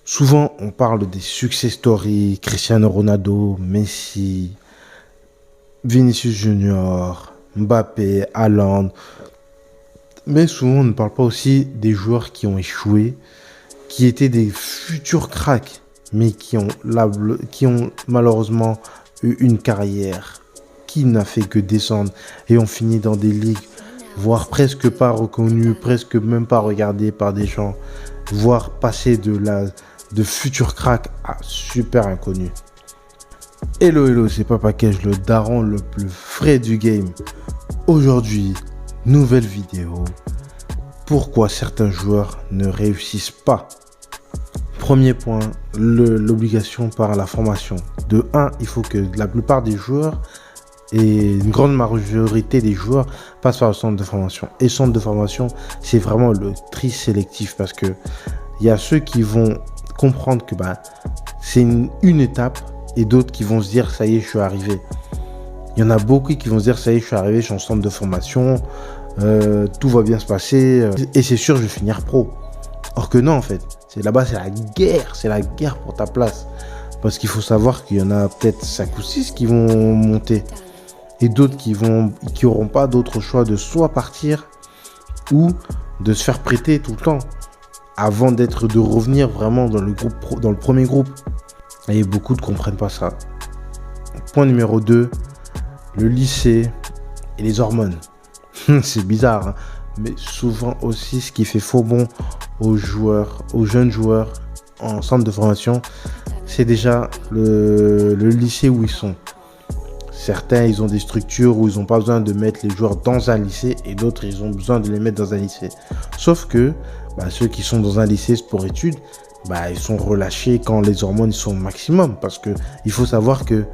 Souvent, on parle des success stories, Cristiano Ronaldo, Messi, Vinicius Junior, Mbappé, Haaland. Mais souvent, on ne parle pas aussi des joueurs qui ont échoué, qui étaient des futurs cracks, mais qui ont malheureusement eu une carrière qui n'a fait que descendre et ont fini dans des ligues, voire presque pas reconnues, presque même pas regardées par des gens, voire passer de futurs cracks à super inconnus. Hello, hello, c'est Papa Kej, le daron le plus frais du game. Aujourd'hui, nouvelle vidéo. Pourquoi certains joueurs ne réussissent pas? Premier point, l'obligation par la formation. De 1, il faut que la plupart des joueurs et une grande majorité des joueurs passent par le centre de formation. Et le centre de formation, c'est vraiment le tri sélectif parce que il y a ceux qui vont comprendre que c'est une étape et d'autres qui vont se dire ça y est, je suis arrivé. Il y en a beaucoup qui vont se dire ça y est, je suis arrivé, je suis en centre de formation, tout va bien se passer et c'est sûr, je vais finir pro. Or que non, en fait, là-bas, c'est la guerre pour ta place. Parce qu'il faut savoir qu'il y en a peut-être 5 ou 6 qui vont monter et d'autres qui auront pas d'autre choix de soit partir ou de se faire prêter tout le temps avant de revenir vraiment dans le premier groupe. Et beaucoup ne comprennent pas ça. Point numéro 2, le lycée et les hormones. C'est bizarre, hein, mais souvent aussi ce qui fait faux bon aux jeunes joueurs en centre de formation, c'est déjà le lycée où ils sont. Certains, ils ont des structures où ils n'ont pas besoin de mettre les joueurs dans un lycée et d'autres, ils ont besoin de les mettre dans un lycée. Sauf que ceux qui sont dans un lycée sport-études, ils sont relâchés quand les hormones sont au maximum. Parce que il faut savoir que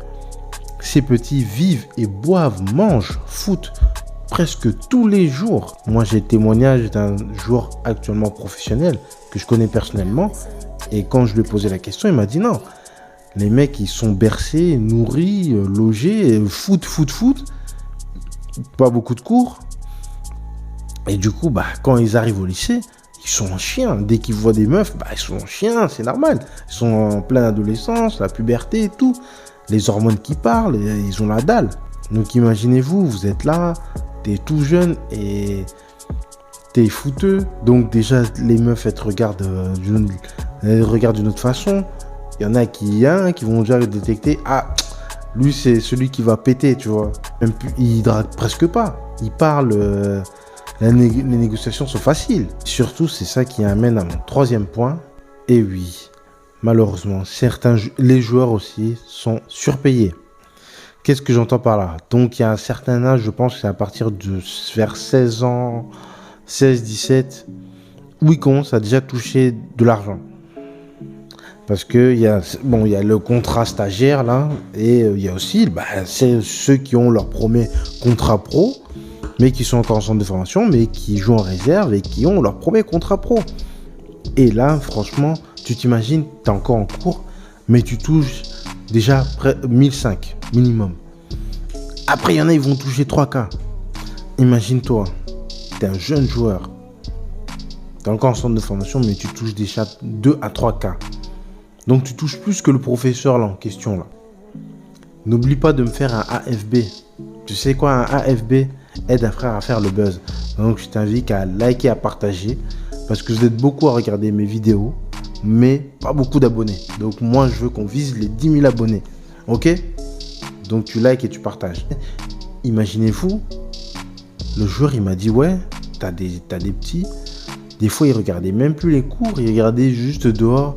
ces petits vivent et boivent, mangent, footent presque tous les jours. Moi, j'ai le témoignage d'un joueur actuellement professionnel que je connais personnellement. Et quand je lui ai posé la question, il m'a dit non. Les mecs, ils sont bercés, nourris, logés, foot. Pas beaucoup de cours. Et du coup, quand ils arrivent au lycée, ils sont en chien. Dès qu'ils voient des meufs, ils sont en chien, c'est normal. Ils sont en pleine adolescence, la puberté et tout. Les hormones qui parlent, ils ont la dalle. Donc imaginez-vous, vous êtes là, t'es tout jeune et t'es fouteux. Donc déjà, les meufs, elles te regardent d'une autre façon. Il y en a qui vont déjà détecter, lui c'est celui qui va péter, tu vois. Même plus, il drague presque pas. Il parle, les négociations sont faciles. Surtout, c'est ça qui amène à mon troisième point. Et oui, malheureusement, les joueurs aussi sont surpayés. Qu'est-ce que j'entends par là? Donc, il y a un certain âge, je pense que c'est à partir de vers 16 ans, 16, 17, où ils commencent à déjà toucher de l'argent. Parce qu'il y a le contrat stagiaire là, et il y a aussi ceux qui ont leur premier contrat pro, mais qui sont encore en centre de formation, mais qui jouent en réserve et qui ont leur premier contrat pro. Et là, franchement, tu t'imagines, tu es encore en cours, mais tu touches déjà près 1005 minimum. Après, il y en a, ils vont toucher 3K. Imagine-toi, tu es un jeune joueur, tu es encore en centre de formation, mais tu touches déjà 2 à 3K. Donc tu touches plus que le professeur là en question là. N'oublie pas de me faire un AFB. Tu sais quoi, un AFB aide un frère à faire le buzz. Donc je t'invite à liker, à partager. Parce que vous êtes beaucoup à regarder mes vidéos, mais pas beaucoup d'abonnés. Donc moi je veux qu'on vise les 10 000 abonnés. Ok? Donc tu likes et tu partages. Imaginez-vous, le joueur il m'a dit ouais, t'as des petits. Des fois il regardait même plus les cours, il regardait juste dehors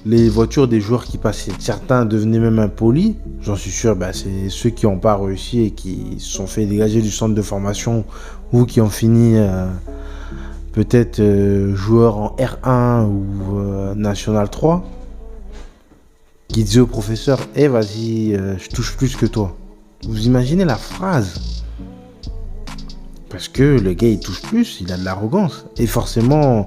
les voitures des joueurs qui passaient. Certains devenaient même impolis. J'en suis sûr, c'est ceux qui n'ont pas réussi et qui se sont fait dégager du centre de formation ou qui ont fini peut-être joueurs en R1 ou National 3 qui disaient au professeur « vas-y, je touche plus que toi ». Vous imaginez la phrase? Parce que le gars, il touche plus, il a de l'arrogance. Et forcément,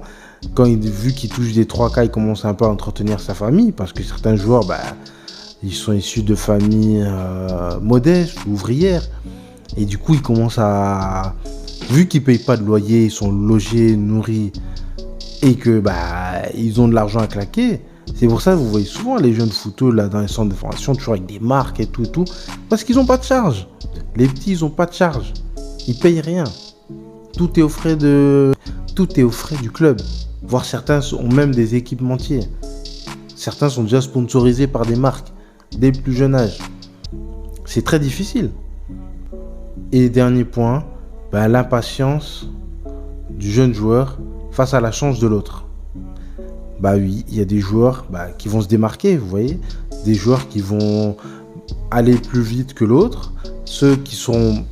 vu qu'il touche des 3K, il commence un peu à entretenir sa famille. Parce que certains joueurs, ils sont issus de familles modestes, ouvrières. Et du coup, ils commencent à... Vu qu'ils ne payent pas de loyer, ils sont logés, nourris, et que ils ont de l'argent à claquer, C'est pour ça que vous voyez souvent les jeunes footeux là dans les centres de formation, toujours avec des marques et tout, parce qu'ils n'ont pas de charge. Les petits, ils n'ont pas de charge. Ils payent rien. Tout est aux frais du club. Voire certains ont même des équipementiers. Certains sont déjà sponsorisés par des marques dès le plus jeune âge. C'est très difficile. Et dernier point, l'impatience du jeune joueur face à la chance de l'autre. Oui, il y a des joueurs qui vont se démarquer, vous voyez. Des joueurs qui vont aller plus vite que l'autre, ceux qui sont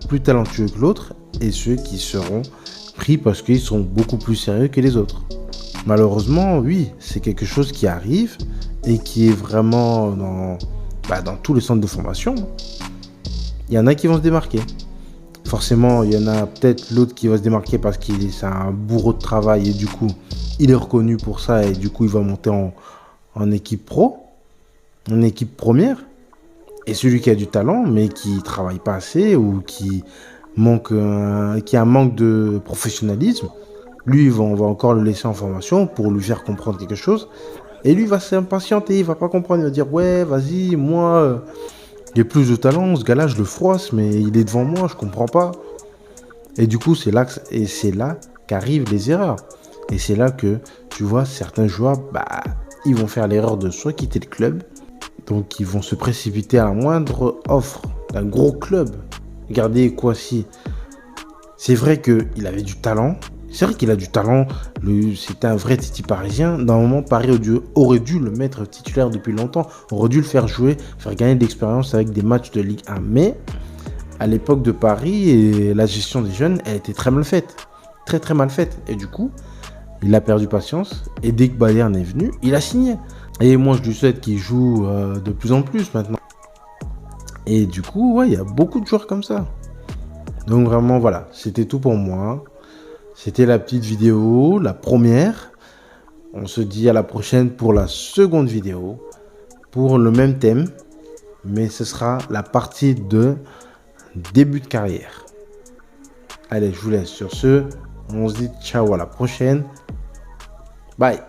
plus talentueux que l'autre et ceux qui seront pris parce qu'ils sont beaucoup plus sérieux que les autres. Malheureusement, oui, c'est quelque chose qui arrive et qui est vraiment dans tous les centres de formation. Il y en a qui vont se démarquer. Forcément, il y en a peut-être l'autre qui va se démarquer parce c'est un bourreau de travail et du coup, il est reconnu pour ça et du coup, il va monter en équipe pro, en équipe première. Et celui qui a du talent mais qui travaille pas assez ou qui a un manque de professionnalisme, lui, on va encore le laisser en formation pour lui faire comprendre quelque chose. Et lui va s'impatienter, il va pas comprendre, il va dire ouais, vas-y, moi, il a plus de talent, ce gars-là, je le froisse, mais il est devant moi, je comprends pas. Et du coup, c'est là qu'arrivent les erreurs. Et c'est là que, tu vois, certains joueurs, ils vont faire l'erreur de soit quitter le club, donc ils vont se précipiter à la moindre offre d'un gros club. Regardez Kouassi. C'est vrai qu'il avait du talent. C'est vrai qu'il a du talent. C'était un vrai Titi parisien. D'un moment, Paris aurait dû le mettre titulaire depuis longtemps. Aurait dû le faire jouer, faire gagner de l'expérience avec des matchs de Ligue 1. Mais à l'époque de Paris, et la gestion des jeunes, elle était très mal faite. Très très mal faite. Et du coup, il a perdu patience. Et dès que Bayern est venu, il a signé. Et moi, je lui souhaite qu'il joue de plus en plus maintenant. Et du coup, ouais, il y a beaucoup de joueurs comme ça. Donc vraiment, voilà, c'était tout pour moi. C'était la petite vidéo, la première. On se dit à la prochaine pour la seconde vidéo, pour le même thème, mais ce sera la partie de début de carrière. Allez, je vous laisse sur ce. On se dit ciao à la prochaine. Bye.